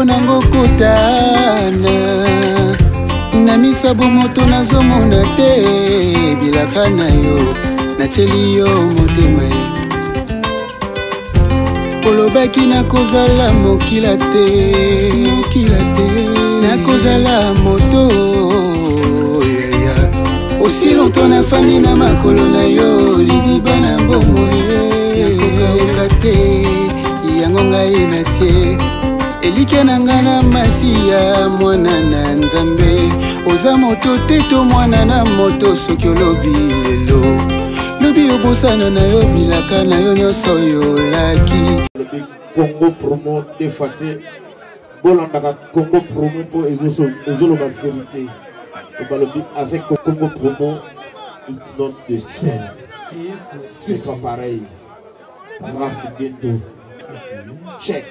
nango kotana na misabu moto nazomona te bilaka na yo nateli yo motema olobaki nakozala mokila te nakozala moto aussi longtemps nafandi na makolo na yo liziba na bomo nakokauka te yango ngai natie elike na nga na masiya mwana na nzambe oza moto te to mwana na moto soki olobi lelo lobi obosana na yo bilaka na yo nyonso yolaki Congo promo defate bolandaka Congo promo po ezoloba vérité avec Congo promo it's not the same c'est pas pareil Rafidendo check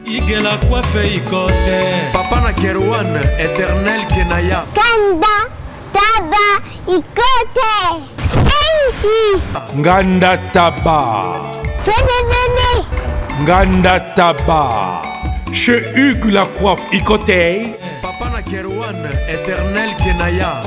Ige la coiffe ikote Papa na Kerwan éternel Kenaya Kanda Taba ikote Sensi Nganda Taba Fenenene Nganda Taba Chez Hugues la coiffe ikote Papa na Kerwan éternel Kenaya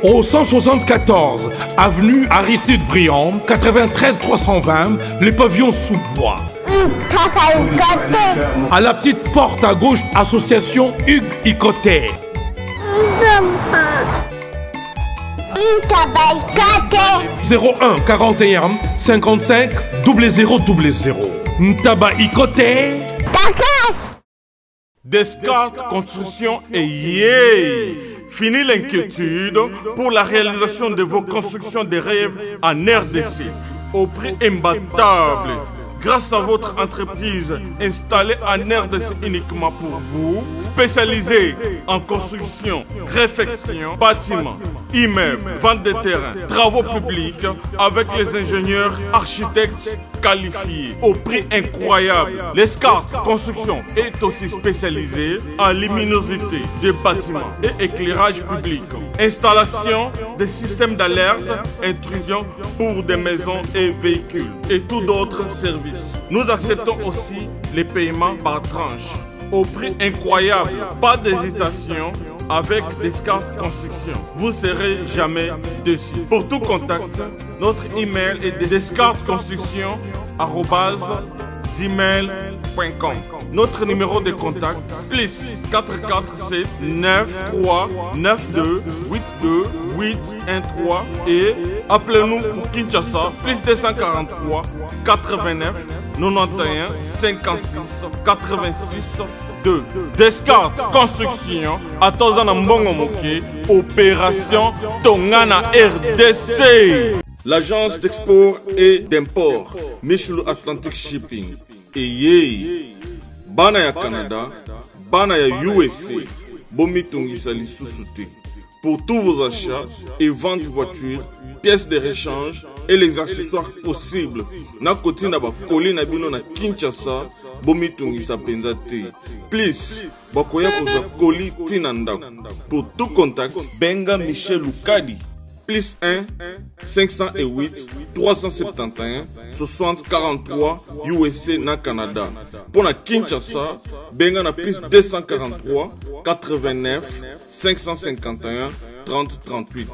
Au 174 avenue Aristide Briand 93 320 le pavillon sous bois. À la petite porte à gauche association Hugues Ikoté. 01 41 55 0000 Ntaba Ikoté. Descartes Construction et yeah! Fini l'inquiétude pour la réalisation de vos constructions de rêves en RDC au prix imbattable. Grâce à votre entreprise installée en RDC uniquement pour vous, spécialisée en construction, réfection, bâtiments, immeubles, vente de terrains, travaux publics avec les ingénieurs architectes qualifiés au prix incroyable. Descartes Construction est aussi spécialisée en luminosité des bâtiments et éclairage public, installation des systèmes d'alerte, intrusion pour des maisons et véhicules et tout d'autres services. Nous acceptons aussi les paiements par tranche au prix incroyable. Pas d'hésitation avec Descartes Construction. Vous ne serez jamais déçus. Pour tout contact, notre email est descartesconstruction@gmail.com. Notre numéro de contact plus 447 93 92 82 813 et appelez-nous pour Kinshasa plus 243 89 91 56 86 2. Descartes Construction à Tozana Mbongo Moké, opération Tongana RDC. L'agence d'export et d'import Michelou Atlantic Shipping et yé bana ya Canada, bana ya USA, bomitungisa lisusuté. Pour tous vos achats et ventes de voitures, pièces de rechange et les accessoires possibles. Na koti na ba koli na bino na Kinshasa, bomitungisa penzate. Please, bakoya koza koli tinandako. Pour tout contact, benga Michel Lukadi. Plus 1 508 371 60 43 USA na Canada. Pour la Kinshasa, benga na plus 243 89 551 30 38.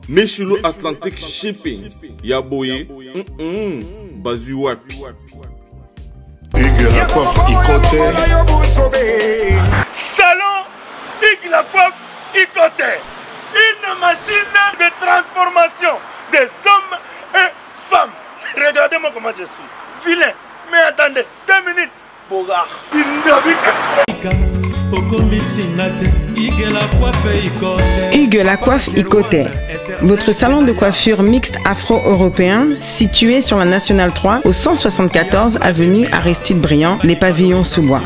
Michelou Atlantic Shipping. Yaboye, Bazuapi. Hugues la coiffe Ikoté. Salon Hugues la coiffe Ikoté. Une machine de transformation des hommes et femmes. Regardez-moi comment je suis. Vilain. Mais attendez, 2 minutes. Bogart. Hugues la coiffe Ikoté. Votre salon de coiffure mixte afro-européen situé sur la Nationale 3 au 174 avenue Aristide Briand, les pavillons sous bois.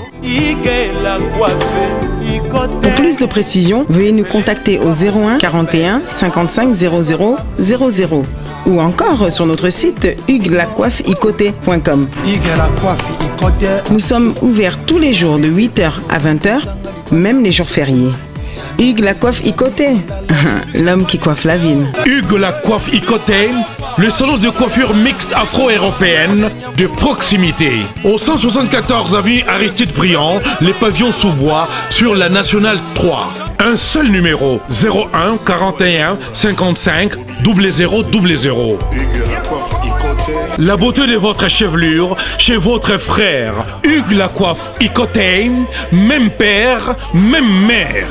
Pour plus de précisions, veuillez nous contacter au 01 41 55 00 00 ou encore sur notre site hugueslacoiffeikoté.com. Nous sommes ouverts tous les jours de 8h à 20h, même les jours fériés. Hugues la coiffe Ikoté, l'homme qui coiffe la ville. Hugues la coiffe Ikoté, le salon de coiffure mixte afro-européenne de proximité. Au 174 avenue Aristide Briand, les pavillons sous bois sur la Nationale 3. Un seul numéro, 01 41 55 0000. La beauté de votre chevelure chez votre frère. Hugues la coiffe Ikoté, même père, même mère.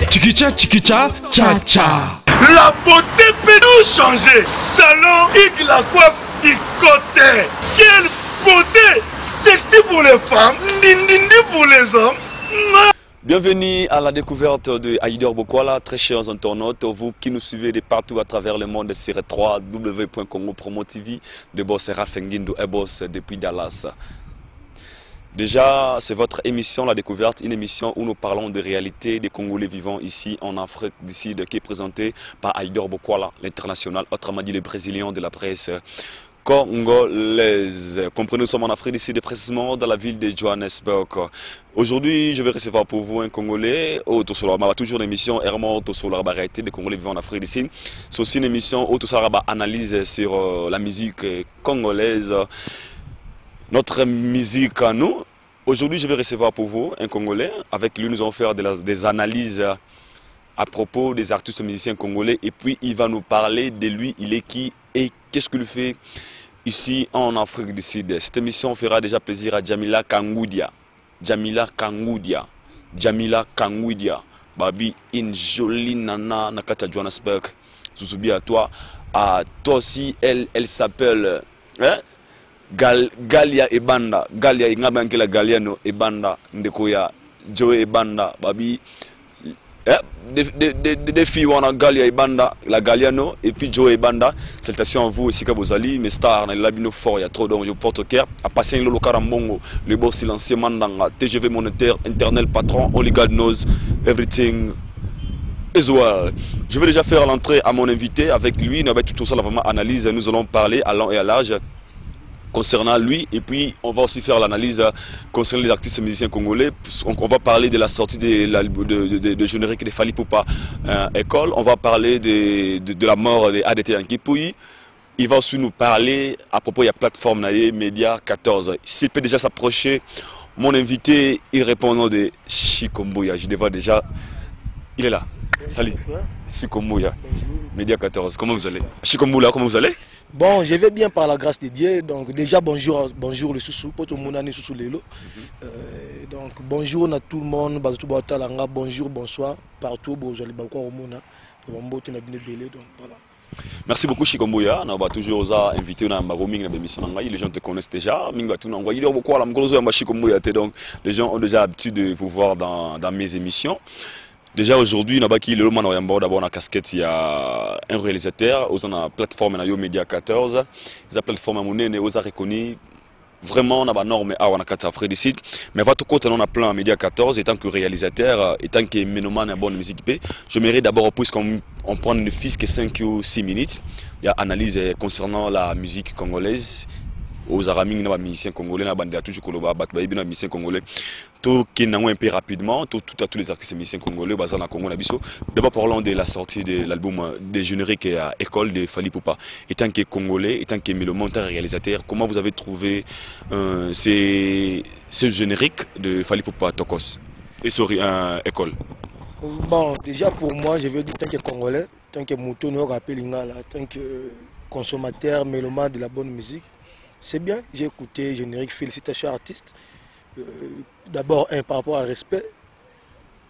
Chikicha, chikicha, cha cha. La beauté peut nous changer. Salon Hugues la coiffe Ikoté. Quelle beauté! Sexy pour les femmes, nindindi pour les hommes. Bienvenue à la découverte de Aïdor Bokwala, très chers internautes, vous qui nous suivez de partout à travers le monde sur www.congopromo.tv, de boss Rafenguindo et boss depuis Dallas. Déjà, c'est votre émission La Découverte, une émission où nous parlons de réalité des Congolais vivant ici en Afrique du Sud, qui est présentée par Aïdor Bokwala, l'international, autrement dit le Brésilien de la presse congolaise. Comprenez, nous sommes en Afrique du Sud, précisément dans la ville de Johannesburg. Aujourd'hui, je vais recevoir pour vous un Congolais, toujours une émission, sur la variété des Congolais vivant en Afrique du Sud. C'est aussi une émission où tout ça analyse sur la musique congolaise, notre musique à nous. Aujourd'hui, je vais recevoir pour vous un Congolais. Avec lui, nous allons faire des analyses à propos des artistes musiciens congolais. Et puis, il va nous parler de lui, il est qui et qu'est-ce qu'il fait ici en Afrique du Sud. Cette émission fera déjà plaisir à Jamila Kangoudia. Jamila Kangoudia. Jamila Kangoudia. Babi, une jolie nana Nakata Johannesburg. Sousubi à toi. À toi aussi, elle s'appelle Galia Ebanda. Galia Ngabankela Galiano Ebanda. Ndekoya Joe Ebanda. Babi. Des filles wana Galia Ebanda, la Galiano et puis Joe Ebanda. Salutations à vous aussi Kabozali, mes stars, dans l'abino fort, il y a trop donc je porte au cœur. À passer le Karambongo, le beau silencieux Mandanga, TGV monétaire, internel patron, only God knows everything as well. Je vais déjà faire l'entrée à mon invité avec lui, nous avons tout ça vraiment analyse, nous allons parler à long et à large concernant lui, et puis on va aussi faire l'analyse concernant les artistes et musiciens congolais. On va parler de la sortie de générique de Fally Ipupa École, on va parler de la mort de ADT Yankipouyi. Il va aussi nous parler à propos de la plateforme Média 14. S'il peut déjà s'approcher, mon invité, il répond au nom de Chikombuya. Je le vois déjà, il est là. Salut, Chikombuya, Média 14, comment vous allez? Chikombuya, comment vous allez? Bon, je vais bien par la grâce de Dieu. Donc déjà bonjour le Soussou, pour tout le monde Soussou Lelo. Donc bonjour à tout le monde, bonjour, bonsoir, partout, bonjour les balcons au monde. Donc voilà. Merci beaucoup Chikombuya, on va toujours inviter dans l'émission. Les gens te connaissent déjà. Donc les gens ont déjà l'habitude de vous voir dans mes émissions. Déjà aujourd'hui, d'abord la casquette, il y a un réalisateur, on a la plateforme Média 14, la plateforme on a reconnu vraiment on a norme à Afrique du Sud, mais votre côté on a plein Média 14 étant que réalisateur, étant que ménomane à bonne musique, je mérite d'abord puisqu'on prend ne fils que 5 ou 6 minutes, il y a analyse concernant la musique congolaise. Aux araming na musiciens congolais na bande toujours koloba bat ba ibina musiciens congolais tout qui n'a un peu rapidement tout à tous les artistes musiciens congolais basés na Congo na biso. D'abord parlons de la sortie de l'album des génériques à École de Fally Ipupa. Étant que congolais, étant que monteur réalisateur, comment vous avez trouvé ce générique de Fally Ipupa Tokos et sur École? Bon, déjà pour moi, je veux dire tant que congolais, tant que mouton no rappel ingala, tant que consommateur mélomane de la bonne musique. C'est bien, j'ai écouté générique, félicitations artistes. D'abord, par rapport à respect,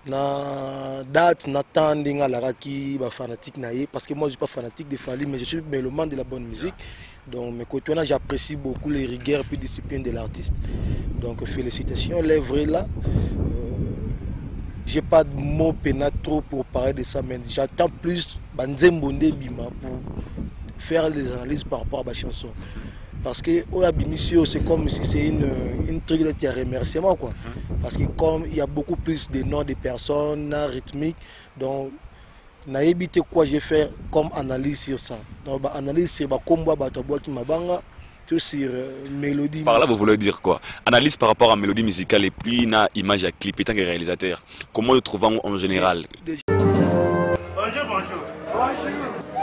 na date, na temps, la fanatique parce que moi je ne suis pas fanatique de Fally, mais je suis mélomane de la bonne musique. Donc mes côtés, j'apprécie beaucoup les rigueurs et discipline de l'artiste. Donc félicitations, l'œuvre est là. J'ai pas de mots pénal trop pour parler de ça, mais j'attends plus Banzembonde Bima pour faire des analyses par rapport à ma chanson. Parce que c'est comme si c'est une truc de remerciement quoi. Parce que comme il y a beaucoup plus de noms de personnes rythmiques, donc n'a évité quoi j'ai fait comme analyse sur ça. Donc analyse sur combat batabois qui mabanga tout sur mélodie. Par là, vous voulez dire quoi? Analyse par rapport à mélodie musicale et puis na image à clip, étant que réalisateur. Comment le trouvons en général? Bonjour, bonjour.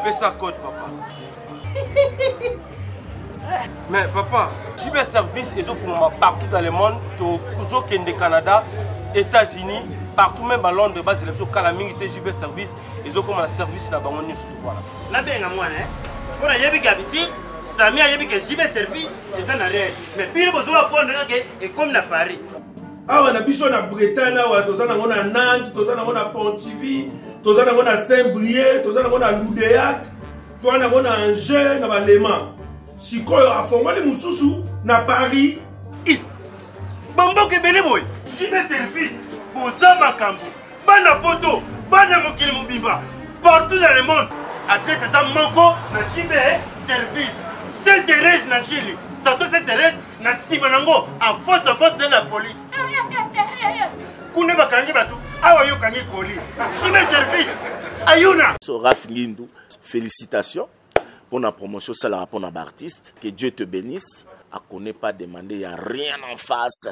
Fais ça code, papa. Mais papa, j'ai fait service et partout dans le monde, au Canada, États-Unis, partout même à Londres, c'est le Calaming, j'ai fait service et j'ai comme un service là-bas. Là, bien, moi, hein. Pour la Yabi Gabiti, Samia Yabi que j'ai fait service, et ça n'a rien. Mais puis, vous avez prendre et comme la Paris. Ah, on a bichon à Bretagne, on a Nantes, on a Pontivy, on a Saint-Brieuc, on a Loudéac, on a Angers, on a Léman. Si on a formé les Moussoussou, na Paris. Bambo Kebele boy, j'ai fait service. Bozama Kambo, Bana Poto, Bana Mokili Mobimba, partout dans le monde. Après ça, Manko, na Chibé, service. Sainte-Thérèse, na Chili. Station Sainte-Thérèse, na Sibanango, en face de la police. Kouneba Kangi Batou, Awayo Kangi Koli. Chibé service. Ayuna. Raf Ngindou, félicitations pour la promotion, c'est la rapport d'artiste. Que Dieu te bénisse. À qu'on n'ait pas demandé, il n'y a rien en face.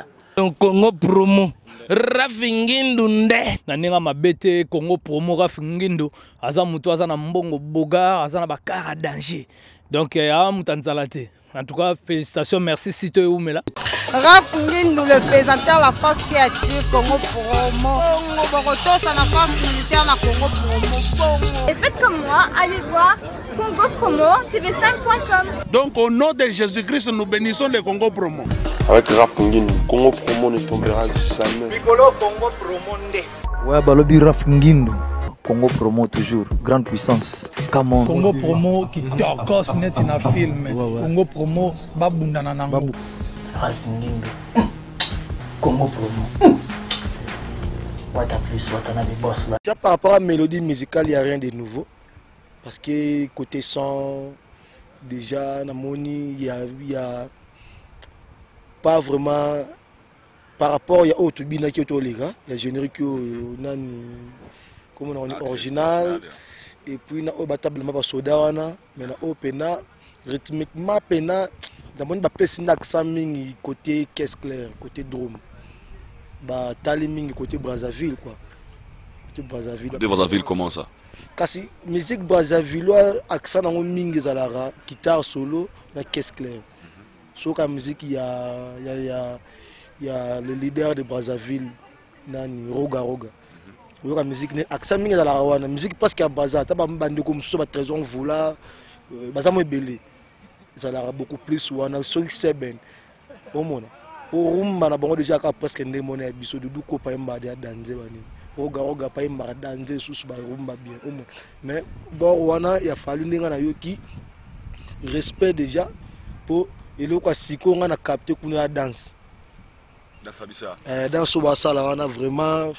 Congo promo Rafingindu nde naninga mabete Congo promo Rafingindu aza mutu aza na mbongo boga aza na bakara danger donc ya mutanzalate. En tout cas, félicitations, merci Sito Oumela. Rafingindu, le présentateur la force créative Congo promo. Congo Boroto, ça la force militaire na Congo promo. Et faites comme moi, allez voir Congo promo tv5.com. Donc au nom de Jésus-Christ, nous bénissons le Congo promo. Avec Rafingindu, Congo promo ne tombera jamais. Mikolo Congo promo nde. Ouais, balobi Rafingindu. Congo promo toujours, grande puissance. Come Congo promo qui torcos net in a film. Congo promo babundana nango. Rafingindu. Congo promo. What a plus, what a des boss là. Déjà par rapport à la mélodie musicale, il n'y a rien de nouveau. Parce que côté son, déjà, il y a pas vraiment. Par rapport, il y a autre bina qui est au Lega, il y a générique comme on dit original. Et puis, il y a un soda, mais il y a rythmiquement, il y a un accent côté caisse claire, côté drum. Côté Brazzaville, quoi. Côté Brazzaville, comment ça? Kasi musique Brazzaville, accent dans mingi zalara, guitare solo, na caisse claire. Sur la musique, il y a le leader de Brazzaville, Nani Roga. La musique, accent mingi zalara, la musique parce qu'il y a Brazza, t'as pas bandé comme ça, trésor voula, Brazza moi belé. Zalara beaucoup plus ou on a sur Seben. Au monde. Pour rumba na bango déjà presque ndemona ya biso dudu ko pa yamba ya danser bani. Roga pa yamba danser sous ba rumba bien. Mais bon wana il a fallu ndinga na yoki respect déjà pour eloko siko nga na capter kuna danse. Dans so ba sala wana vraiment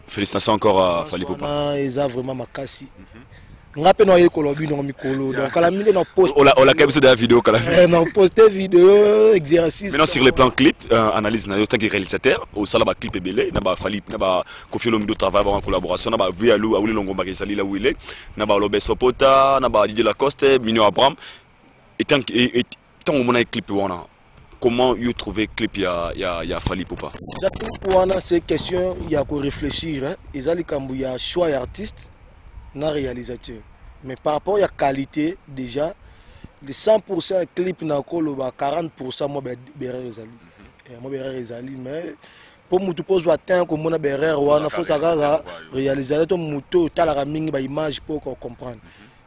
félicitations encore à Fally Ipupa. Ils a vraiment makasi. Donc la mine dans post. On l'a capté de la vidéo quand même. On posté vidéo exercice. Maintenant sur les plans clip, analyse na tant que réalisateur, au sala ba clip belé, na ba Fally, na ba Kofi Olomide travail en collaboration, na ba vu à Louis Longomba qui sali là où il est, na ba Lobe Sopota, na ba Didier Lacoste, Mino Abraham. Et tant on a clip wana. Comment vous trouvez clip ya Fally Ipupa? C'est question il y a qu'on réfléchir, ils allaient quand il y a choix artiste. Réalisateur. Mais par rapport à la qualité, déjà, les 100% clip na kolo ba 40% moi Berer Ezali. Moi Berer Ezali mais pour mutu pose atteindre comme on Berer wana faut tagara réalisateur muto tala mingi ba image pour comprendre.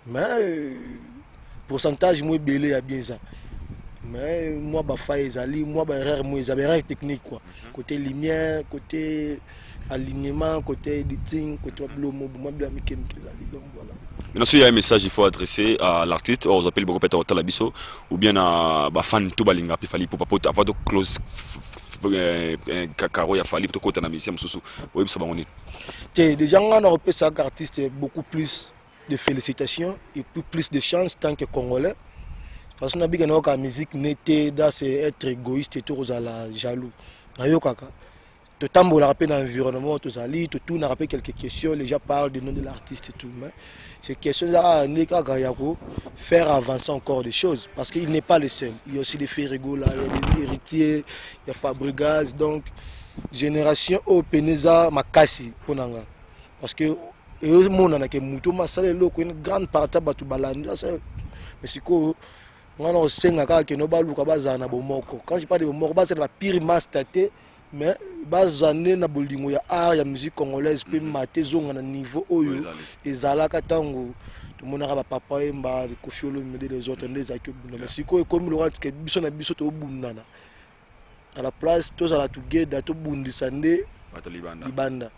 Mais pourcentage moi belé à bien ça. Mais moi ba Faye Ezali, moi Berer moi Berer technique quoi. Côté lumière, côté alignement, côté editing, côté blomo, moi bien donc voilà. Maintenant, s'il y a un message il faut adresser à l'artiste, on appelle beaucoup peut-être au Talabiso ou bien à fan tout balinga puis Fally Ipupa pour avoir de close caro ya Fally pour côté na musicien mususu. Oui, ça va on est. Déjà on a repéré ça artiste beaucoup plus de félicitations et plus de chance tant que congolais. Parce qu'on a bien que la musique n'était dans c'est être égoïste et tout à la jaloux. Na yo kaka. Tout on rappelle l'environnement, tout ça, tout on rappelle quelques questions, les gens parlent du nom de l'artiste et tout. Mais ces questions-là, faire avancer encore des choses, parce qu'il n'est pas le seul. Il y a aussi des Ferrigo là, il y a des héritiers, il y a Fabregas, donc génération au Peneza Makasi Ponanga. Parce que heureusement, on a une grande partie de Balanda. Mais c'est que on sait que nous avons quand je parle de Bomoko, c'est la pire master. Mais bazane na bolingo ya art ya musique congolaise pe maté zonga na niveau oyo ezalaka tango to monaka ba papa emba Koffi Olomide les autres les accueils mais siko comme le roi que biso na biso to bundana à la place tous à la together to bundisa nde libanda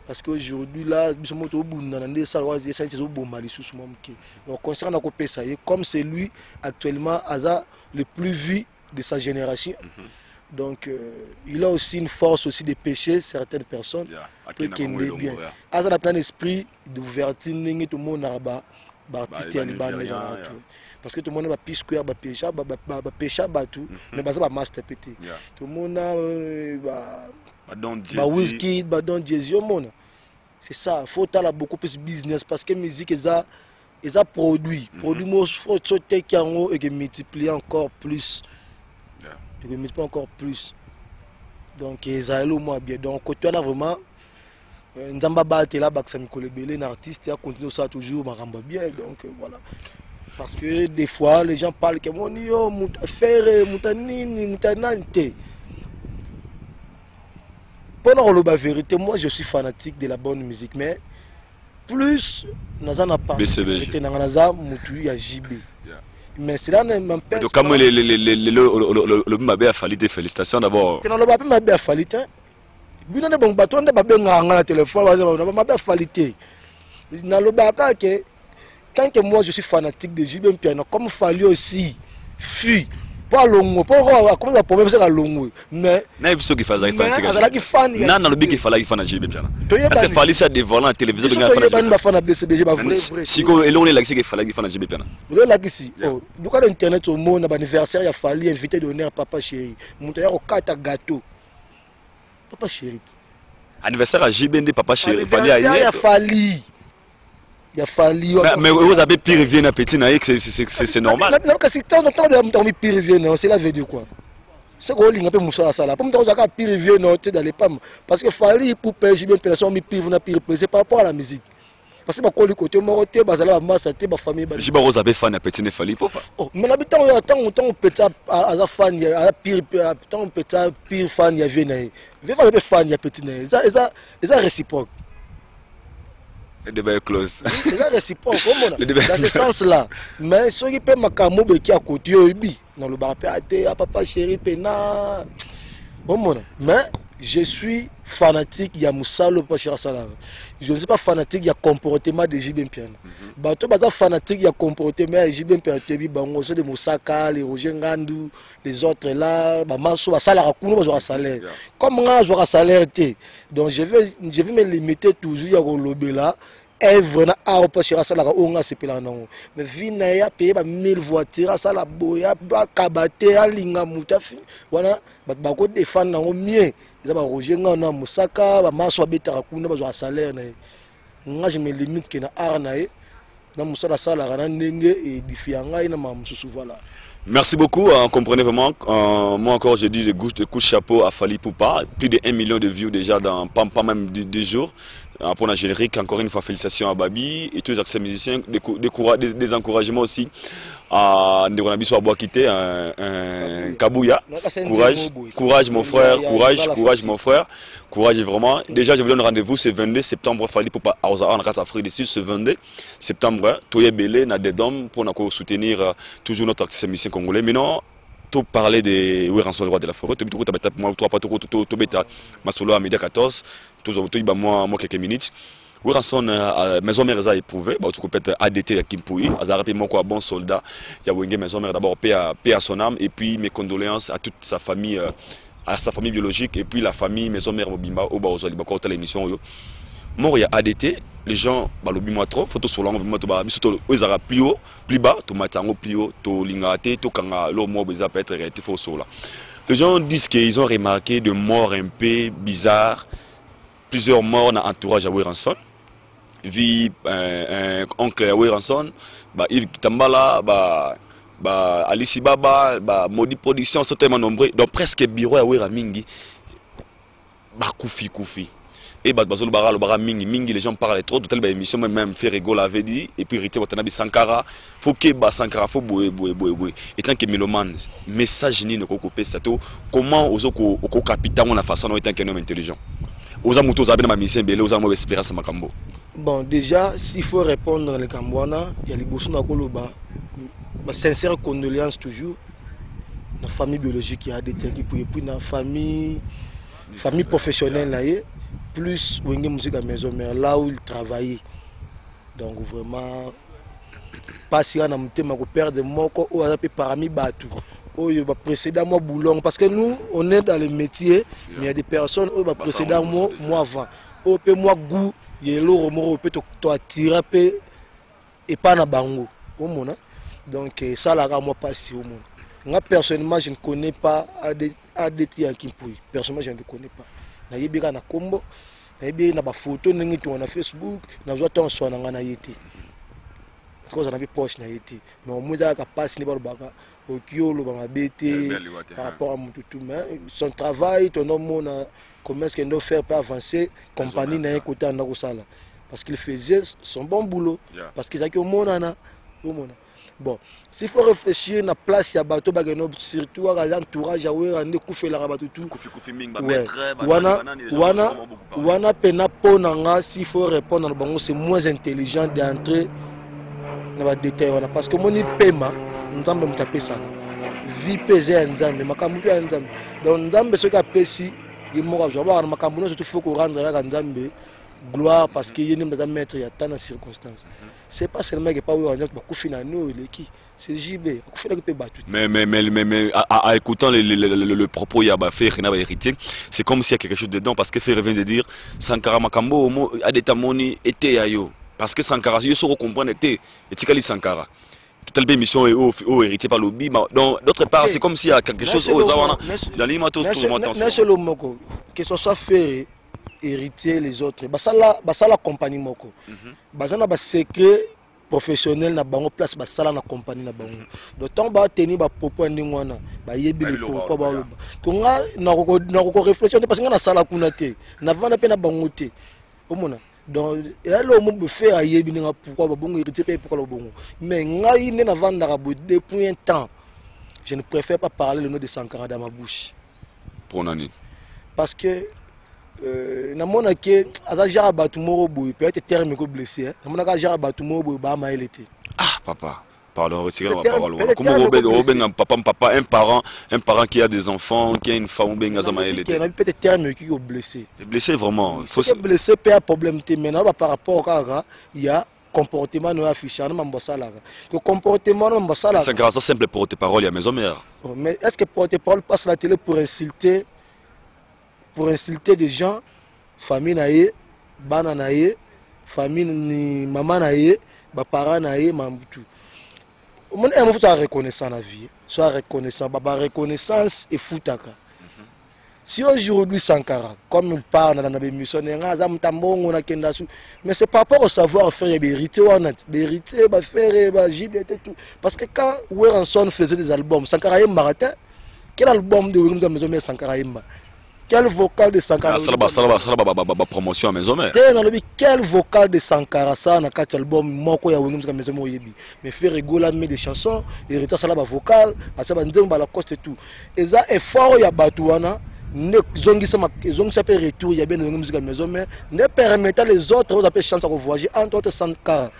parce que aujourd'hui là biso moto bundana nde ça roi essayer de bomba lisusu mamke donc concernant ko pesa comme c'est lui actuellement aza le plus vu de sa génération. Donc, il a aussi une force aussi de pêcher certaines personnes qui aiment bien. À ça, plein d'esprit d'ouverture, tout le monde a artiste et parce que tout le monde a pisqué, a pêché, a pêché, mais ça va master pété. Tout le monde a whisky, don Jésus, c'est ça. Il faut avoir beaucoup plus de business parce que la musique est un produit. Produit, il faut sauter et multiplier encore plus. Je ne mets pas encore plus. Donc, ils ont moins bien. Donc, quand on a vraiment. Nzamba Bate là, Baksami Kolebele, un artiste, il a continué ça toujours, maramba bien. Donc, voilà. Parce que des fois, les gens parlent que mon yo, moutafer, moutanini, moutanante. Pendant la vérité, moi, je suis fanatique de la bonne musique. Mais plus, nous en avons parlé. BCB. Nous avons parlé JB. Mais c'est là même pas. Donc, comme le Mabé a fallu des félicitations d'abord. Le Mabé a fallu. Vous n'avez pas bâton de Mabé dans le téléphone. Mabé a fallu. Quand moi je suis fanatique de JB Piano, comme il fallait aussi fuir. Pas longo, pas comment le problème c'est la longo. Mais. N'a pas qui faisait fanatique. Non, non, le big il fallait qu'il fasse JB Piano. Parce qu'il fallait ça devant la télévision. Si on est là, il fallait qu'il fasse JB Piano. Le là ici. Oh, du coup l'internet au monde, l'anniversaire il a fallu inviter d'honneur papa chéri. Monter au 4 gâteaux. Papa chéri. Anniversaire à JB papa chéri. Il a fallu. Il a fallu. Mais vous avez pire vient à petit naïk, c'est normal. C'est pire vient, c'est la veille de quoi. C'est qu'on a un peu moussa ça là. Pour me dire que pire vient dans les pommes. Parce que fallait pour payer bien personne, mais pire c'est par rapport à la musique. Parce que ma côté moroté, bazala masse, ma famille. Je vous avez fan à petit ne fallait pas. Oh, mais l'habitant autant petit à fan, à pire pire fan il y avait né. Veut pas fan il y a petit né. Ça réciproque. Le débat est close. C'est réciproque, dans ce sens-là. Mais ce qui peut m'accamer qui à côté, dans le bar, papa chéri, pena. Mais je suis fanatique, il y a Moussalo, pas cher salaire. Je ne suis pas fanatique, il y a comportement de JB Piano. Bato baza fanatique, il y a comportement de JB Piano, bango de Moussaka, les Roger Ngandou, les autres là, Bamaso, salaire à salaire. Comme moi, je salaire. Donc je vais me limiter toujours à l'obé là. Œuvre na art pas cher ça là on a c'est pela non mais vina ya payer ba 1000 voitures ça la boya ba kabate alinga mutafi wana ba ko défendre na mieux ils ba Roger Ngana Moussaka ba maso betara kuna ba zo salaire na nga je me limite que na art na na musala sala na ndenge et difianga ina ma mususu voilà. Merci beaucoup, comprenez vraiment, moi encore j'ai dit des coups de chapeau à Fally Ipupa, plus de 1 million de views déjà dans pas même 2 jours. Pour la générique, encore une fois félicitations à Babi et tous les accès musiciens, des encouragements aussi à Ndéronabiso à Boakité, un Kabouya, courage mon frère, courage mon frère, courage vraiment. Déjà je vous donne rendez-vous ce 22 septembre, Fally Ipupa à Ozara, en Afrique du Sud, ce 22 septembre, Toye Belé, Nadedom, pour nous soutenir toujours notre accès musicien congolais. Mais non, tout parler de Weranson, le roi de la forêt, tout moi 3 fois tout bêta, Masolo à Média 14, toujours moi quelques minutes. Weranson, maison mère a éprouvé, tu peux être ADT à Kimpoui, Azarapi Moko, bon soldat, il y a Wenge maison mère d'abord, paix à son âme, et puis mes condoléances à toute sa famille, biologique, et puis la famille maison mère Mobimba, au Baozoli, Bakor, l'émission. Moi, il y a ADT, les gens, moi trop, photo sur l'angle, ils auront plus haut, plus bas, tu matango plus haut, tu lingate, tu kanga, l'eau moi, peut être réactif au sol. Les gens disent qu'ils ont remarqué de morts un peu bizarres. Plusieurs morts dans l'entourage à Weranson. Vu un oncle à Weranson, Yves Kitambala, Alice Baba, Maudit Production, sont tellement nombreux. Donc presque bureau à Weramingi, Koufi. Et Mingi, les gens parlent trop, toute l'émission, même Ferrego l'avait dit, et puis Rité Watanabe Sankara, faut que Sankara, faut boué. Et tant que mélomane, message ni ne coupé sato, comment aux autres capitaine on a façon étant qu'un homme intelligent. Aux amoutos abena ma mission belé, aux amours espérance makambo. Bon, déjà, s'il faut répondre dans le Cambouana, il y a les bossons à Koloba, ma sincère condoléance toujours, la famille biologique qui a des qui puis la famille professionnelle là. Plus Wenge Musique à Maison Mère, là où il travaillait. Donc vraiment, pas si on a monté ma père de moi, ou à parmi Batou, ou il va précéder moi boulon, parce que nous, on est dans le métier, mais il y a des personnes qui vont précéder moi avant. Ou peut moi goût, il y a l'eau, peut t'attirer et pas na bango. Donc ça là, moi pas si au monde. Moi personnellement, je ne connais pas ADT à Kimpoui. Personnellement, je ne le connais pas. Na yebika na kombo na yebi na ba photo ndenge to na Facebook na zo ton so na ngana yete parce que ça na bi poche na yete mais au moins ka passe ni ba baka au kiolo ba mabete par rapport à mututu mais son travail ton homme na comment est-ce qu'il doit faire pour avancer compagnie na un côté na ko sala parce qu'il faisait son bon boulot parce qu'ils a que au monana. Bon, s'il faut réfléchir na place ya bateau bageno surtout à l'entourage à wera ne koufe la bateau tout. Wana pena ponanga s'il faut répondre à bango c'est moins intelligent d'entrer na ba détail wana parce que moni pema nzambe mutape ça. Vie pesé nzambe makambu ya nzambe. Donc nzambe ce ka pesi il moko zo ba makambu no surtout faut ko rendre ya nzambe gloire parce qu'il y a des maîtres il y a tant de circonstances. C'est pas seulement que pas où on a c'est JB. Mais à écoutant le propos Yaba fait Rena héritier, c'est comme s'il y a quelque chose dedans parce que fait vient de dire Sankara Makambo a des tamoni était ayo parce que Sankara je saurais comprendre était et Tikali Sankara. Toute la mission est au héritier par le bima. Donc d'autre part c'est comme s'il y a quelque chose aux Zawana dans l'image que ce soit fait héritier les autres basala compagnie moko bazana ba secret professionnel na bango place basala na compagnie na bango d'autant ba tenir ba popo ndingwana ba yebi le pourquoi ba loba konga na ko réfléchir parce que na sala kuna te na vana pe na bango te omona donc là le mo be faire yebi nga pourquoi ba bongo héritier pe pourquoi ba bongo mais ngai ne na vanda ka bo depuis un temps je ne préfère pas parler le nom de Sankara dans ma bouche pour nani parce que na mona ke azajara batumoro boy peut-être terme ko blessé na mona ka jara batumoro boy ba ma elete papa pardon retirer ma parole comment Robin un parent qui a des enfants qui a une femme ben za ma elete peut-être terme qui ko blessé vraiment faut blessé pas problème te maintenant par rapport à il y a comportement no affiché na mbosala que comportement no mbosala c'est grâce à simple porte-parole ya maison mère mais est-ce que porte-parole passe à la télé pour insulter des gens, famille naïe, bana naïe, famille ni maman naïe, parents naïe, mambutu. On est reconnaissant la vie, soit reconnaissant, reconnaissance et foutaka. Si aujourd'hui Sankara, comme il parle dans la émission, mais c'est par rapport au savoir-faire, vérité ou vérité, faire, tout. Parce que quand Weranson faisait des albums, Sankara Yemba marathon, quel album de Weranson Sankara Yemba? Quel vocal de Sankara? Promotion à maison mère. Quel vocal de Sankara ça na quatre album moko ya Weranson maison mo yebi. Mais faire rigoler mais des chansons, hériter ça là vocal, ça ba ndemba la coste et tout. Et ça effort ya batuana ne zongisa peut retour ya bien musique à maison mais ne permettant les autres aux appeler chanter voyager entre autres Sankara.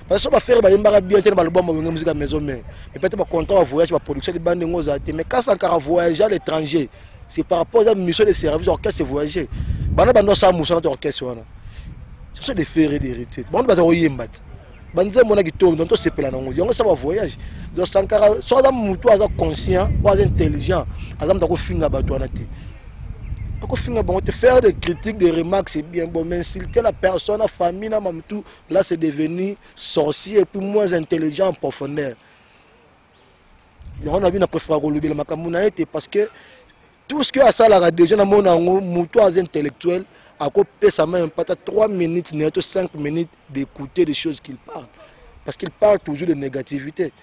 Parce que ça va faire bien l'album de musique à maison mais peut-être pas content voyage la production de bande ngozate mais quand Sankara voyage à l'étranger c'est par rapport à la mission de service orchestre voyager bana bando sa musa na orchestre wana c'est des faits d'hérité bando baza oyemba banze mona kitongo donc c'est pela nango yongo ça va voyage donc Sankara soit mutu aza conscient ou aza intelligent azam ta ko finga bato wana te ko finga bon te faire des critiques des remarques c'est bien bon mais insulter la personne la famille na mamtu là c'est devenu sorcier et puis moins intelligent en profondeur on a vu na préféré le makambo na été parce que tout ce que a ça la déjà na mona moto intellectuel à couper sa main pas 3 minutes ni 5 minutes d'écouter des choses qu'il parle parce qu'il parle toujours de négativité.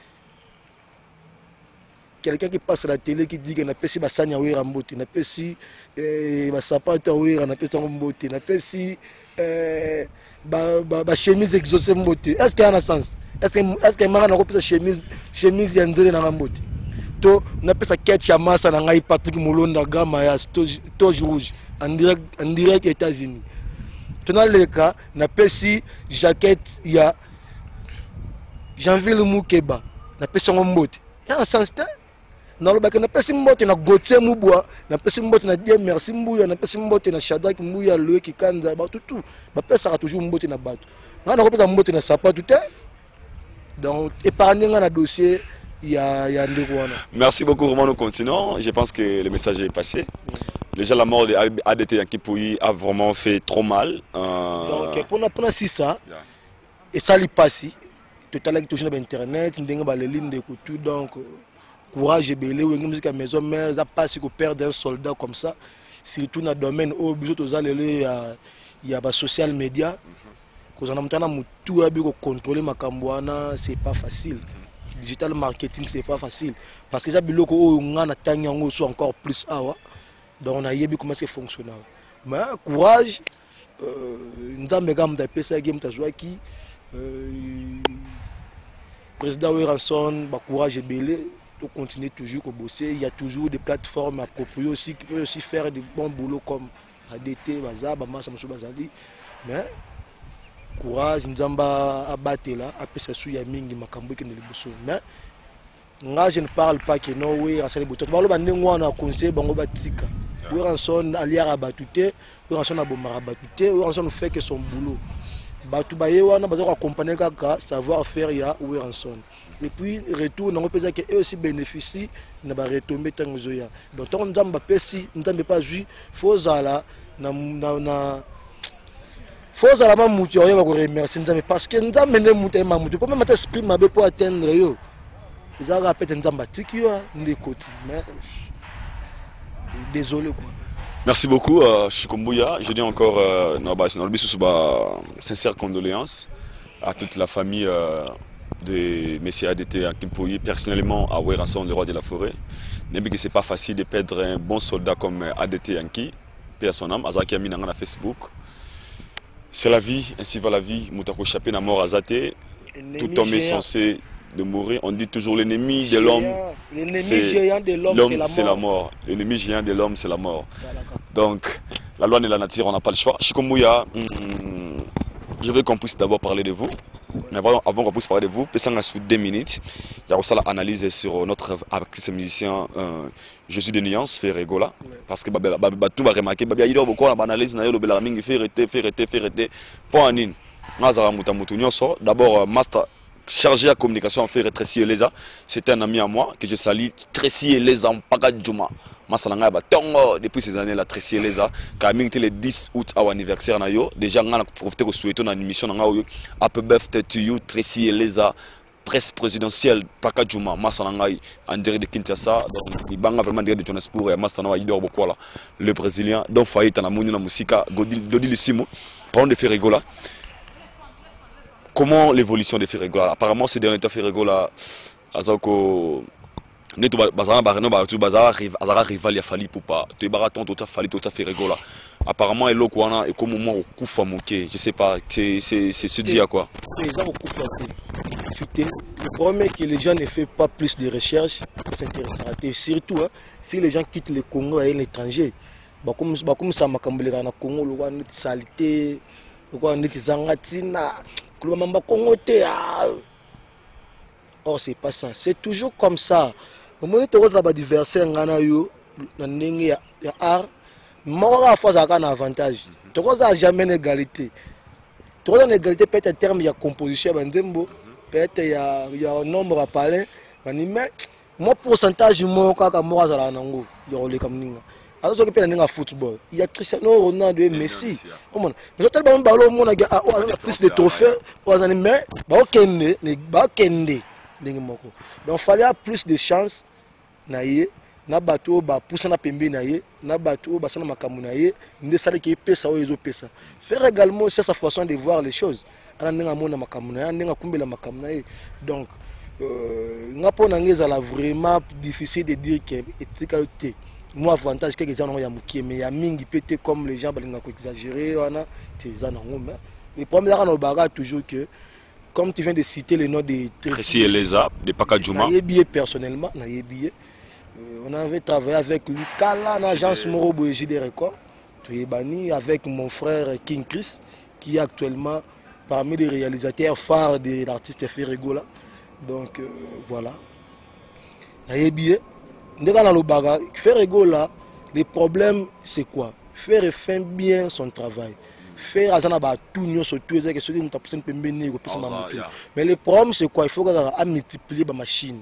Quelqu'un qui passe à la télé qui dit qu'il n'a pas si basanya oui rambote n'a pas si basapata oui n'a pas si rambote n'a pas si chemise exaucée mbote. Est-ce qu'il y a un sens? Est-ce que mara na ko pesa chemise ya nzele na rambote? To na pesa quête ya massa na ngai Patrick Mulonda gama ya Toge Rouge en direct États-Unis. Tona le cas na pesi jaquette ya Janvier Mukeba na pesa mbote. Il y a un sens là. Na lobaka na pesi mbote na Gauthier Mubwa na pesi mbote na Dieu merci Mbuya na pesi mbote na Shadrack Mbuya Loé Kikanza ba tout ba pesa toujours mbote na bato na ko pesa mbote na sapato te donc épargner un dossier il y a ndekwana. Merci beaucoup Roman, nous continuons. Je pense que le message est passé. Déjà la mort de ADT Yankipoui a vraiment fait trop mal. Donc pour si ça et ça lui passe tout à l'heure toujours sur internet ndenga ba les lignes de couture donc courage et belé ou musique à maison mais ça passe qu'on perd un soldat comme ça surtout dans le domaine où il y a ba social media quand on a maintenant tout à contrôler makambwana c'est pas facile. Digital marketing c'est pas facile parce que ça biloko on a tanya soit encore plus awa donc on a yebi comment c'est fonctionnel mais courage nzambe gam da pesa game tazwaki président Weranson ba courage et belé to continuer toujours à bosser. Il y a toujours des plateformes appropriées aussi qui peuvent aussi faire du bon boulot comme ADT, Bazaba, Massamoussou Bazali. Mais courage, Nzamba abatté là, après ça sous Yamingi Makambo qui n'est pas. Mais moi je ne parle pas que non, oui, à cette boutique. Bah, on a conseillé Bango Batika. Weranson aliar abattuté, Weranson a bomba abattuté, Weranson fait que son boulot. Batu baye wana bazo accompagner kaka savoir faire ya Weranson. Et puis retour on peut dire que eux aussi bénéficient na ba retomber tango zoya. Donc on nzamba pesi nzambe pas jui fozala na fozala ma mutu yo ba ko remercier nzambe parce que nzambe ne mutu ma mutu pas même esprit mabe pour atteindre yo. Ils ont rappelé nzamba tiki yo ndekoti mais désolé quoi. Merci beaucoup, Chikombuya. Je dis encore sincères condoléances à toute la famille de M. ADT à Kimpoui, personnellement à Weranson, le roi de la forêt. N'est-ce que c'est pas facile de perdre un bon soldat comme ADT Yanki, paix à son âme, Azaki Amina na Facebook. C'est la vie, ainsi va la vie. Moutako Chapé na mort Azate. Tout homme est censé de mourir. On dit toujours l'ennemi de l'homme, c'est la mort. L'ennemi géant de l'homme, c'est la mort. Donc, la loi de la nature, on n'a pas le choix. Chikombuya, je veux qu'on puisse d'abord parler de vous. Mais avant qu'on puisse parler de vous, peut-être sous 2 minutes, il y a aussi l'analyse sur notre artiste musicien Jésus de Nuance, fait Regola. Parce que tout va remarquer, il y a beaucoup d'analyse, d'abord, master chargé à communication en fait Tracy Eleza, c'était un ami à moi que je salue. Tracy Eleza en Pagadjouma. Depuis ces années là, Tracy Eleza, quand il était le 10 août à l'anniversaire, déjà on a profité de souhaiter une émission Happy Birthday to you, Tracy Eleza, presse présidentielle Pagadjouma, Massanangai en direct de Kinshasa, donc il banga vraiment direct de Johannesburg et Massanawa il dort beaucoup là, le Brésilien, donc Faït en amouni na musica, Dodi Lissimo, parlons de Ferregola. Comment l'évolution des Ferregola? Apparemment, ces derniers temps, Ferregola, Azako, Azara rival ya fali pour pas. Tu es baraton, tu as fallu, tu as Ferregola. Apparemment, et l'Okwana, et comme moi, au Koufa Mouké, je sais pas, c'est se dit à quoi? Le problème est que les gens ne font pas plus de recherches, s'intéressent. Surtout, si les gens quittent le Congo et l'étranger, comme ça, Makambolera na Congo, le roi salité, le roi zangatina. Or c'est pas ça, c'est toujours comme ça. Au moment où tu as des adversaires, il y a art, mais fois un avantage. Tu n'as jamais une égalité. Tu as une égalité peut-être en termes de composition, peut-être il y a un nombre à parler, mais mon pourcentage, moi, quand je suis alors que le football, il y a Cristiano Ronaldo et Messi. Mais tellement on a plus de trophées, mais Donc il fallait plus de chance na bateau ba poussa na pembe na ye na bateau ba sana makamu na ye nde sala ki pesa o ezo pesa. Faire également c'est sa façon de voir les choses. Ana nga mona makamu na ye nga kumbela makamu na ye. Donc ngapo na ngeza la vraiment difficile de dire que éticalité moi avantage que les gens ont ya mukie mais ya mingi pété comme les gens balinga ko exagérer wana teza na ngoma. Le problème là on baga toujours que comme tu viens de citer les noms des Tracy Eleza de Pakadjouma. Na yebié personnellement na yebié. On avait travaillé avec Lucas là, l'agence Moro Boégie des Records, avec mon frère King Chris, qui est actuellement parmi les réalisateurs phares de l'artiste Ferregola. Donc voilà. Ferregola, le problème c'est quoi? Faire fin bien son travail. Faire tout mais le problème c'est quoi? Il faut multiplier la machine.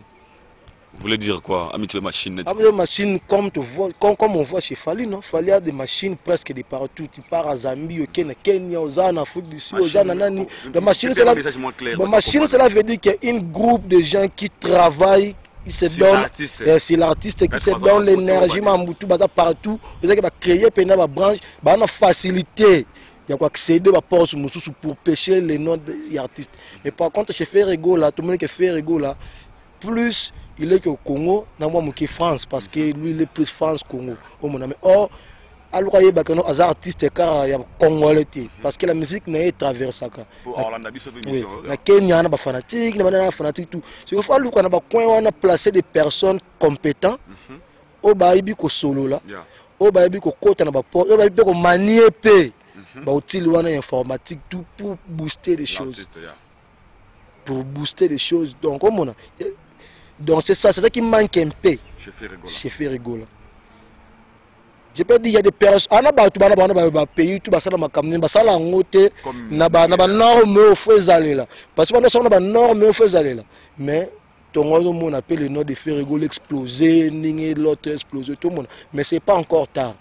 Vous voulez dire quoi? Amitié machine. Machine comme on voit chez Fali, non? Fali a des machines presque de partout. Tu pars à Zambie, au Kenya, aux Afrique du Sud, aux Nani. La machine, cela veut dire qu'il y a un groupe de gens qui travaillent. C'est l'artiste qui se donne l'énergie, partout. Ils ont créé une branche, une facilité. Il y a accéder à porte pour pêcher les noms des artistes. Mais par contre, chez Ferregola, tout le monde qui fait Ferregola, plus il est que au Congo, qui France, parce que lui il est plus France Congo. Or, alors il y a des artistes car il y a Congolais, parce que la musique n'est pas traversée. La Kenya, il y a des fanatiques, il y a des fanatiques tout. Il faut qu'on a placé des personnes compétentes au baïbi ko solo là, au baïbi ko côté na ba porte, au baïbi ko manier pe, ba outil wana informatique tout pour booster les choses. Pour booster les choses. Donc c'est ça qui manque un peu chez Ferregola. Je peux dire il y a des personnes, pays tout ça na makamni basala ngote na ba norme au fezale là. Parce que on a norme au fezale là. Mais tout le monde appelle le nom de Ferregola exploser, l'autre exploser tout le monde. Mais c'est pas encore tard.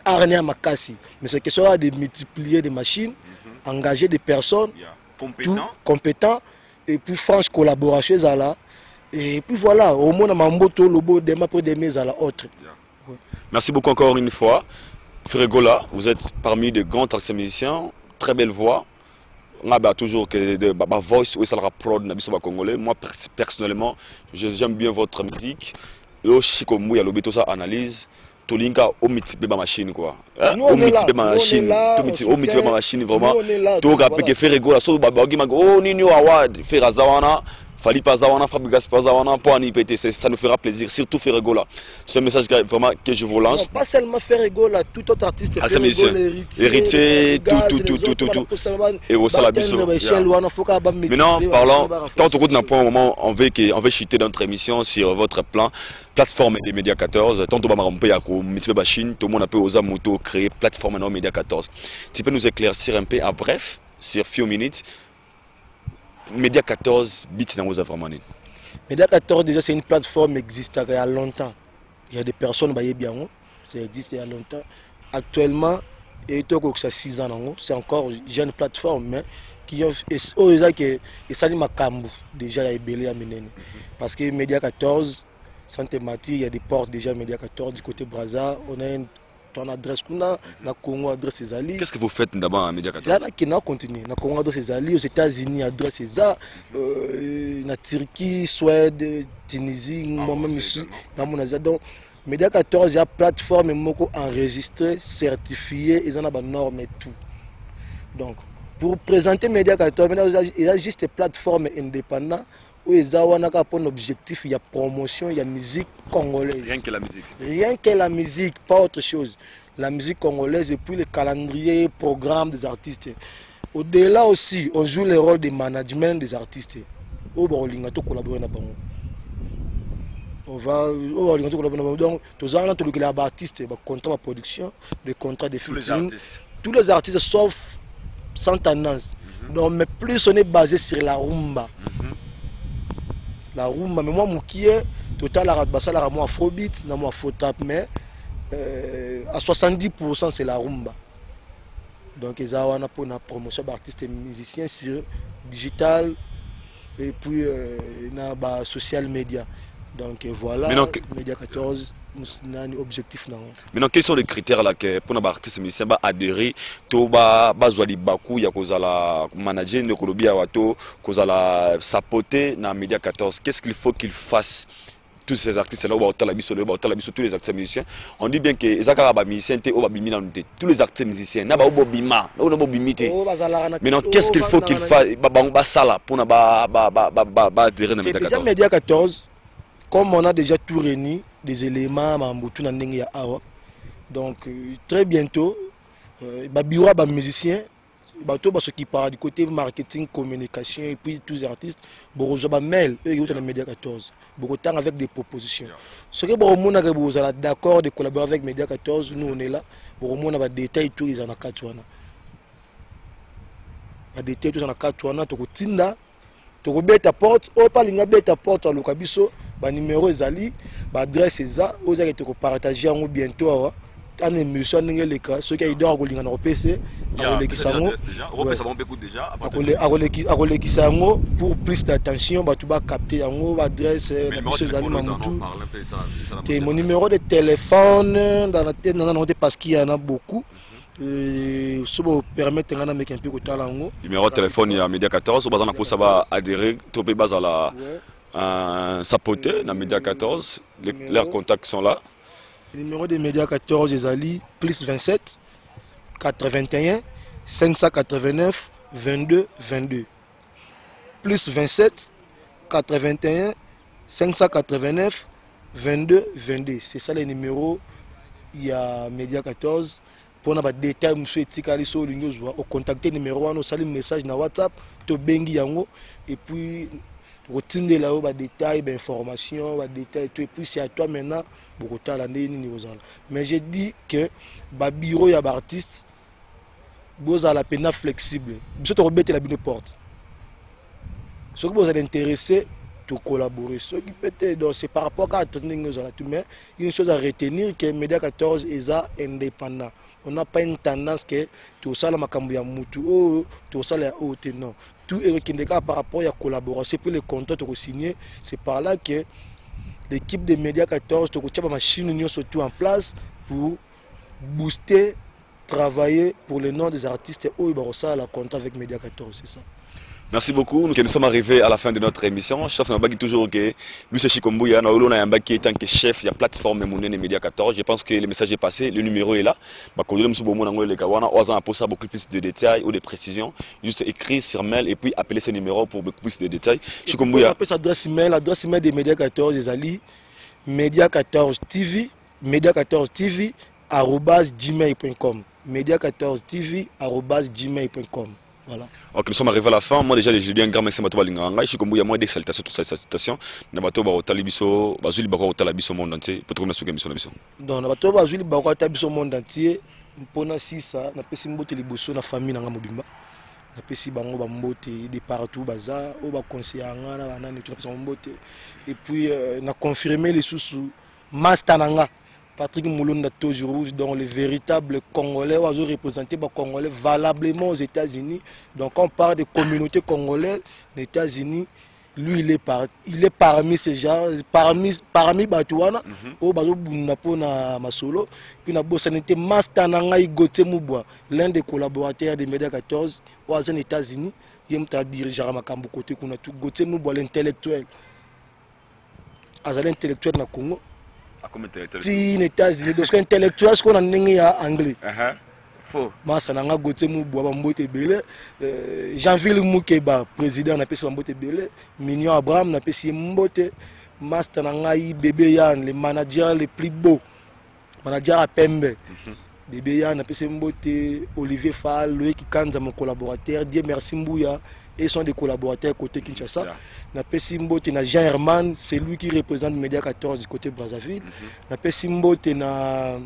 Arnia Makasi. Mais c'est question de multiplier des machines, engager des personnes compétents et puis franche collaboration là. Et puis voilà, au moins Mamboto, Lobo, Dema pour des mises à la autre. Merci beaucoup encore une fois. Ferregola, vous êtes parmi de grands artistes musiciens, très belle voix. On a toujours que de voice ou ça la prod na biso congolais. Moi personnellement, j'aime bien votre musique. Yo Chikomou ya lobeto ça analyse. Tolinga au multiple ma machine quoi. Au multiple ma machine, au multiple ma machine vraiment. To rappelle que Ferregola so babagi mago oh nini award Ferrazawana. Fali Pazawana, Fabrigas Pazawana, pour Anipété, ça nous fera plaisir, surtout Ferregola. C'est un message vraiment que je vous lance. Non, pas seulement Ferregola, tout autre artiste, héritier, tout. Et au Salabiso. Maintenant, parlons, quand on a un moment, on veut chuter dans notre émission sur votre plan, plateforme des Média 14. Tant que vous avez Chine, tout le monde a pu oser créer plateforme Média 14. Tu peux nous éclaircir un peu à bref, sur few minutes. Média 14, bit dans vos vraiment. Média 14 déjà c'est une plateforme existante il y a longtemps. Il y a des personnes qui bien, ça existe il y a longtemps. Actuellement, et ça 6 ans c'est encore une plateforme mais qui et ça ma cambo déjà il belé à mener parce que Média 14 sans thématique il y a des portes déjà Média 14 du côté Brazza, on a une ton adresse kuna na Congo adresse Ezali. Qu'est-ce que vous faites d'abord à Média 14? Là qui n'a continué na Congo adresse Ezali, aux États-Unis adresse Eza, na Turquie, Suède, Tunisie, moi-même ici na mon Aza. Donc Média 14 il y a plateforme moko enregistré, certifié, ils en ont des normes et tout. Donc pour présenter Média 14, il y a juste des plateformes indépendantes où ils ont un objectif, il y a promotion, il y a musique congolaise. Rien que la musique. Rien que la musique, pas autre chose. La musique congolaise et puis le calendrier, programme des artistes. Au-delà aussi, on joue le rôle de management des artistes. On va collaborer avec eux. On va collaborer. Donc, tous les artistes, des contrats de production, des contrats de featuring. Tous les artistes, sauf sans tendance. Donc, mais plus on est basé sur la rumba. La rumba, mais moi, qui est total, la moi afrobeat, moi afro-tap, mais à 70% c'est la rumba. Donc, ils ont pour la promotion d'artistes et musiciens sur digital, et puis na ba social media. Donc voilà, Média 14 n'a un objectif. Maintenant, quels sont les critères là que pour un artiste musicien va adhérer, to ba zwali baku ya kozala manager de Kolobia wato kozala sapoter na Média 14. Qu'est-ce qu'il faut qu'il fasse? Tous ces artistes là, tous les artistes musiciens, on dit bien que les musiciens tous les artistes musiciens, maintenant qu'est-ce qu'il faut qu'il fasse pour adhérer à Média 14? Média 14, comme on a déjà tout réuni, des éléments, donc très bientôt, bureau de musiciens, ceux qui parlent du côté marketing, communication et puis tous les artistes, ils ont mail, eux ils ont Média 14. Beaucoup de temps avec des propositions. Ce que vous êtes d'accord de collaborer avec Média 14, nous on est là. Vous avez des détails, tous les en a 4 ans. Des détails, tous en a 4 ans. Tu as tu as ta porte, ou pas ta porte à l'okabiso, numéro ezali, adresse eza, vous allez te partager bientôt. En émission, ceux qui ont un PC, pour plus d'attention, tu vas capter l'adresse, mon numéro de téléphone dans la tête, parce qu'il y en a beaucoup. Ça va permettre de mettre un peu de temps. Numéro de téléphone, il y a Média 14, ça va adhérer, tu peux baser la sapoter dans Média 14, leurs contacts sont là. Le numéro de Média 14 est Ali, plus 27 81 589 22 22. Plus 27 81 589 22 22. C'est ça le numéro. Il y a Média 14. Pour avoir des détails, monsieur Tikali sur le news, au contacter numéro 1, au message na WhatsApp, to bengi yango et puis routine là-haut, des détails, des informations, des détails, et puis c'est à toi maintenant. Mais j'ai dit que le bureau et l'artiste, vous avez la peine flexible. Vous avez la bonne porte. Ce que vous êtes intéressé, de collaborer. Ce qui peut être, c'est par rapport à mais une chose à retenir que Média 14 est indépendant. On n'a pas une tendance que tout ça, la Makambuya Moutou, tout ça, la haute, non. Tout est par rapport à la collaboration, pour les contrats signés, c'est par là que l'équipe de Média 14 a machine surtout en place pour booster, travailler pour le nom des artistes et où il la contrat avec Média 14, c'est ça. Merci beaucoup. Nous sommes arrivés à la fin de notre émission. Chef Nabagi toujours que lui c'est Chikombuya, Naolo Nayambaki tant que chef, il y a plateforme Mounen et Média 14. Je pense que le message est passé, le numéro est là. Bakodole Msubomo Nango le Kawana, on a pour ça beaucoup plus de détails ou de précisions. Juste écrire sur mail et puis appeler ce numéro pour beaucoup plus de détails. Chikombuya. Appelle l'adresse email des Média 14 des Ali Média 14 TV, Média 14 TV @gmail.com. Média 14 TV @gmail.com. Voilà. Ok, nous sommes arrivés à la fin. Moi déjà, j'ai dit un grand merci à toi. Je suis comme il y a moins d'exaltation sur cette salutations. Nabato Barotalibiso, Bazuli Barotalibiso monde entier. Pour trouver une mission. Donc, Nabato Bazuli Barotalibiso monde entier. Pour nous, si ça, n'a pas si mbote les bossos, na famille, na mobimba. N'a pas si bango bambote de partout, baza, au bas conseiller, na nani, tout ça mbote. Et puis, na confirmé les sous Mastananga. Patrick Moulon toujours dans les véritables Congolais, ont représenté les Congolais valablement aux États-Unis. Donc on parle de communauté congolaise aux États-Unis. Lui, il est parmi ces gens, parmi Batouana, au Bazo Bundapo na Masolo. Puis na Bossanité Mastananga Igote Mouboua, l'un des collaborateurs des Média 14 aux États-Unis. Il est dirigeant à Makambo côté qu'on a tout Gote Mouboua, l'intellectuel. L'intellectuel na Congo. Si les États-Unis, parce qu'intellectuel, ce qu'on a en anglais. Masananga Gote Mouboua Bambote Belé, Jean-Ville Moukeba, président, n'a pas si Bambote Belé, Mignon Abraham, n'a pas si Mbote, Mastananga Bébé Yann, les managers les plus beaux, manager à Pembe. Bébé Yann, n'a pas si Mbote, Olivier Fall, Loïc Kanza, mon collaborateur, Dieu merci Mbouya. Et sont des collaborateurs côté Kinshasa. Na Pessimbote na Jean Herman, c'est lui qui représente Média 14 du côté Brazzaville. Na Pessimbote na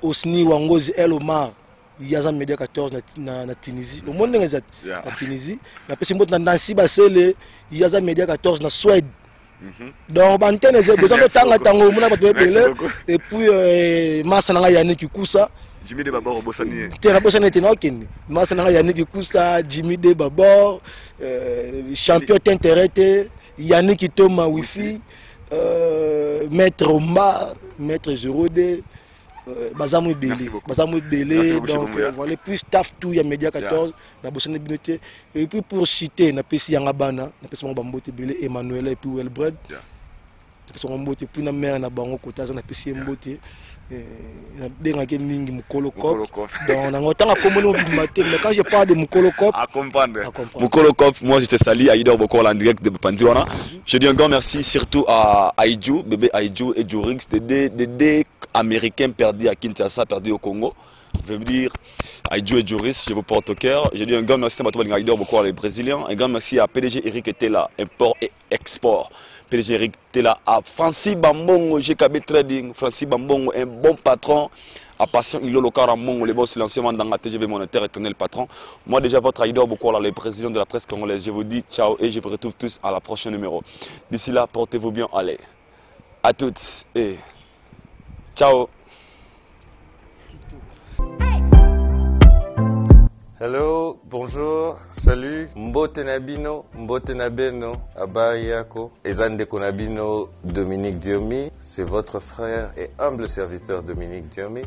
Osni Wangozi El Omar, il y a Média 14 na Tunisie. Au monde na Tunisie. Na Pessimbote na Nancy Basele, il y a Média 14 na Suède. Donc bantene j'ai besoin de tanga tango mona bato ebele et puis Masana Yannick Koussa Jimmy de Babor Bossani. Tu as bossani tena okende. Masana Yannick Koussa, Jimmy de Babor, champion t'intéressé, Yannick Thomas Wifi, maître Omba, maître Jérôde, Bazamou Belé, donc voilà plus staff tout ya Média 14 na bossani binoté et puis pour citer na pesi Yangabana, na pesi Mbote Belé Emmanuel et puis Welbred. Parce qu'on mbote puis na mère na bango kota za na pesi mbote na benga ke mingi mukolo cop donc na ngotanga komono bimaté mais quand je parle de mukolo cop à comprendre mukolo cop moi je te salue Aïdor Bokor en direct de Pandiwana. Je dis un grand merci surtout à Aïdjou bébé Aïdjou et Djurix des américains perdus à Kinshasa perdus au Congo. Je veux dire Aïdjou et Djurix, je vous porte au cœur. Je dis un grand merci à Aïdor Bokor les Brésiliens, un grand merci à PDG Eric Etela import et export. PDG Eric Tela à Francis Bambongo, GKB Trading. Francis Bambongo, un bon patron. À Patient Ilolo Karamon, les boss silencieusement dans la TGV monétaire éternel patron. Moi déjà votre Aïdor beaucoup là, les présidents de la presse congolaise. Je vous dis ciao et je vous retrouve tous à la prochaine numéro. D'ici là, portez-vous bien, allez. À toutes et ciao. Hello, bonjour, salut, Mbote Nabino, Mbote Nabeno, Abari Yako, Ezande Konabino, Dominique Diomi, c'est votre frère et humble serviteur Dominique Diomi,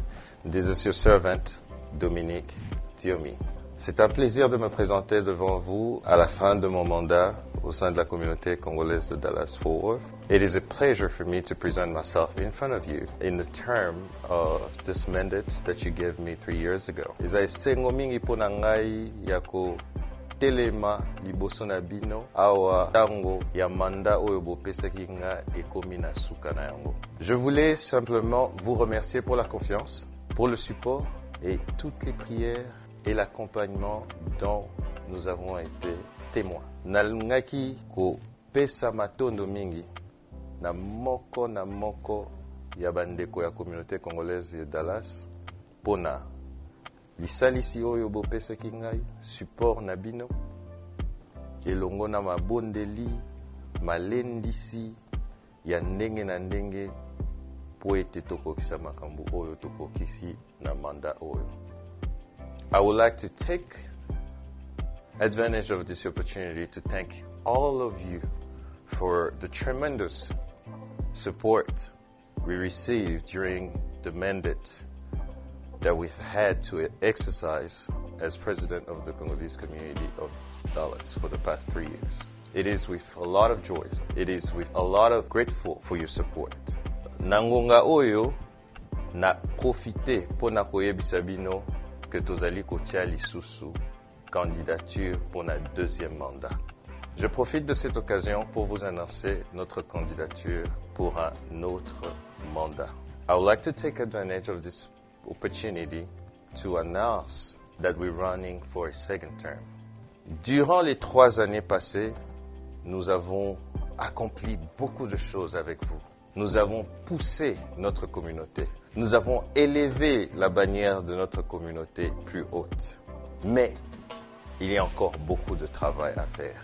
this is your servant, Dominique Diomi. C'est un plaisir de me présenter devant vous à la fin de mon mandat au sein de la communauté congolaise de Dallas-Fort Worth. It is a pleasure for me to present myself in front of you in the term of this mandate that you gave me 3 years ago. Ezai sengo mingi pona ngai yako telema liboso na bino awa tango ya manda oyo bopesaki nga ekomi na suka na yango. Je voulais simplement vous remercier pour la confiance, pour le support et toutes les prières et l'accompagnement dont nous avons été témoins. Nalungaki ko pesa matondo mingi na moko ya bandeko ya communauté congolaise de Dallas pona lisalisi oyo bopesaki ngai support na bino elongo na mabondeli malendisi ya ndenge na ndenge po ete tokokisa makambo oyo tokokisi na manda oyo. I would like to take advantage of this opportunity to thank all of you for the tremendous support we received during the mandate that we've had to exercise as president of the Congolese community of Dallas for the past 3 years. It is with a lot of joy. It is with a lot of grateful for your support. Nangonga oyo na profite pona koyebisa bino que tozali kotia lisusu candidature pour notre deuxième mandat. Je profite de cette occasion pour vous annoncer notre candidature pour un autre mandat. I would like to take advantage of this opportunity to announce that we're running for a second term. Durant les 3 années passées, nous avons accompli beaucoup de choses avec vous. Nous avons poussé notre communauté. Nous avons élevé la bannière de notre communauté plus haute. Mais il y a encore beaucoup de travail à faire.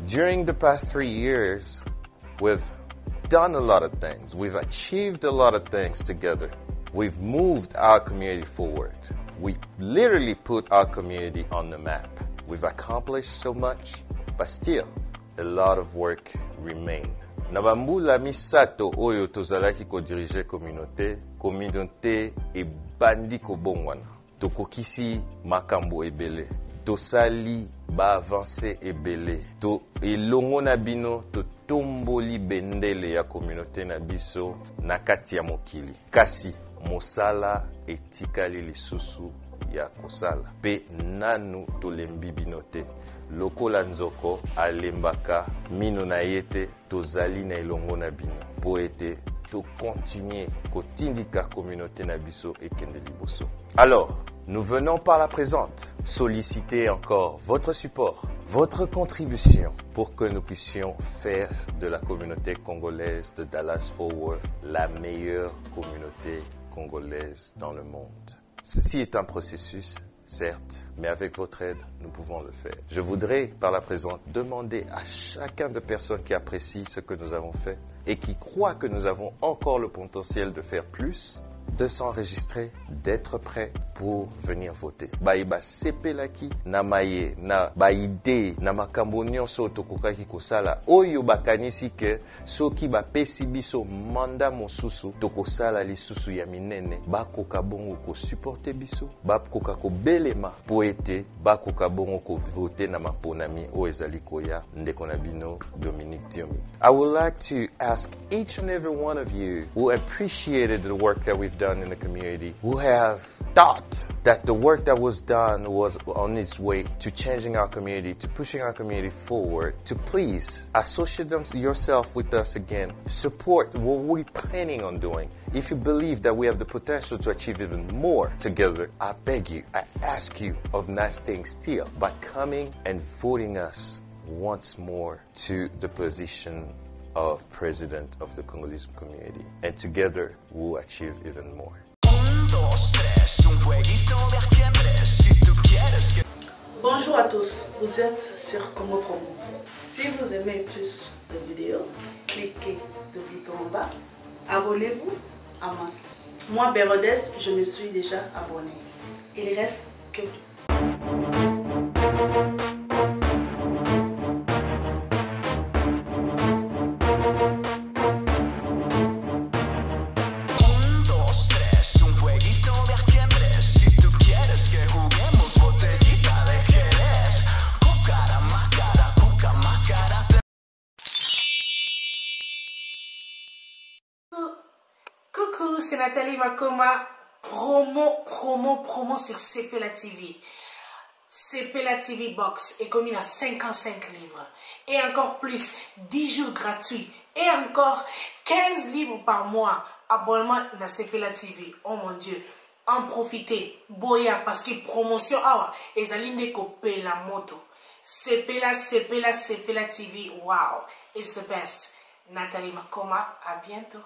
During the past 3 years, we've done a lot of things. We've achieved a lot of things together. We've moved our community forward. We literally put our community on the map. We've accomplished so much, but still, a lot of work remains. Nabambula misato oyo tozalaki ko diriger communauté e bandi ko bongwana. Tokokisi makambo ebele. Tosali ba avancer ebele. To elongo na bino to tomboli bendele ya communauté na biso na kati ya mokili. Kasi mosala etikali lisusu ya kosala. Pe nanu tolembi bino te. Lokola nzoko alembaka mino na yete tozali na elongo na bino po ete to continuer kotindika communauté na biso ekende liboso. Alors, nous venons par la présente solliciter encore votre support, votre contribution pour que nous puissions faire de la communauté congolaise de Dallas-Fort Worth la meilleure communauté congolaise dans le monde. Ceci est un processus certes, mais avec votre aide, nous pouvons le faire. Je voudrais, par la présente, demander à chacun de personnes qui apprécient ce que nous avons fait et qui croient que nous avons encore le potentiel de faire plus, de s'enregistrer, d'être prêt pour venir voter. Baïba sepelaki na maye na baide na makambo nyonso tokokaki kosala oyo bakanisi ke soki bapesi biso manda mosusu tokosala lisusu ya minene bakoka bongo kosupporte biso bakoka kobelema po ete bakoka bongo kovote na maponami oyo ezali koya ndeko na bino Dominique Diomi. I would like to ask each and every one of you who appreciated the work that we've done in the community, who have thought that the work that was done was on its way to changing our community, to pushing our community forward, to please associate yourself with us again, support what we're planning on doing. If you believe that we have the potential to achieve even more together, I beg you, I ask you of not staying still, by coming and voting us once more to the position of President of the Congolese community. And together, we'll achieve even more. Bonjour à tous, vous êtes sur Congo Promo. Si vous aimez plus de vidéos, cliquez le bouton en bas, abonnez-vous à masse. Moi, Bérodès, je me suis déjà abonné. Il reste que Coucou, c'est Nathalie Makoma, promo sur CPLA TV. CPLA TV Box est commune à 55 livres. Et encore plus, 10 jours gratuits. Et encore 15 livres par mois. Abonnement à CPLA TV. Oh mon Dieu. En profitez. Boya, parce que promotion, et Zaline Kopé la moto. CPLA TV. Wow. It's the best. Nathalie Makoma, à bientôt.